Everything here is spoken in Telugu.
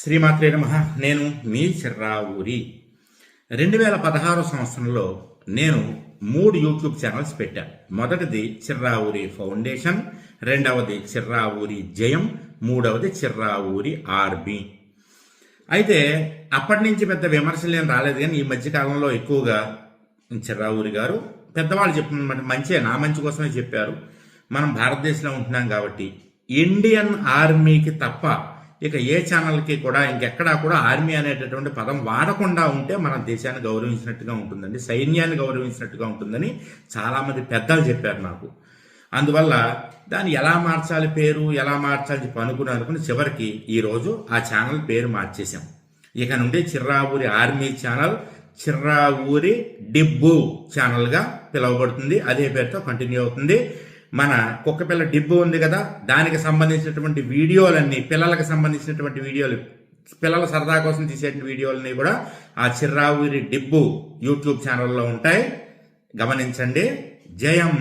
శ్రీమాత్రే నమః. నేను మీ చిర్రావూరి. 2016 సంవత్సరంలో నేను 3 యూట్యూబ్ ఛానల్స్ పెట్టాను. మొదటిది చిర్రావూరి ఫౌండేషన్, రెండవది చిర్రావూరి జయం, మూడవది చిర్రావూరి ఆర్మీ. అయితే అప్పటి నుంచి పెద్ద విమర్శలు ఏం రాలేదు, కానీ ఈ మధ్యకాలంలో ఎక్కువగా చిర్రావూరి గారు పెద్దవాళ్ళు చెప్పిన మంచిగా నా మంచి కోసమే చెప్పారు. మనం భారతదేశంలో ఉంటున్నాం కాబట్టి ఇండియన్ ఆర్మీకి తప్ప ఇక ఏ ఛానల్కి కూడా ఇంకెక్కడా కూడా ఆర్మీ అనేటటువంటి పదం వాడకుండా ఉంటే మన దేశాన్ని గౌరవించినట్టుగా ఉంటుందండి, సైన్యాన్ని గౌరవించినట్టుగా ఉంటుందని చాలామంది పెద్దలు చెప్పారు నాకు. అందువల్ల దాన్ని ఎలా మార్చాలి, పేరు ఎలా మార్చాలి చెప్పి అనుకుని చివరికి ఈరోజు ఆ ఛానల్ పేరు మార్చేశాం. ఇక నుండి చిర్రావూరి ఆర్మీ ఛానల్ చిర్రావూరి డిబ్బు ఛానల్గా పిలువబడుతుంది. అదే పేరుతో కంటిన్యూ అవుతుంది. మన కుక్కపిల్ల డిబ్బు ఉంది కదా, దానికి సంబంధించినటువంటి వీడియోలన్నీ, పిల్లలకు సంబంధించినటువంటి వీడియోలు, పిల్లల సరదా కోసం తీసేటువంటి వీడియోలన్నీ కూడా ఆ చిర్రావూరి డిబ్బు యూట్యూబ్ ఛానల్లో ఉంటాయి, గమనించండి. జయం.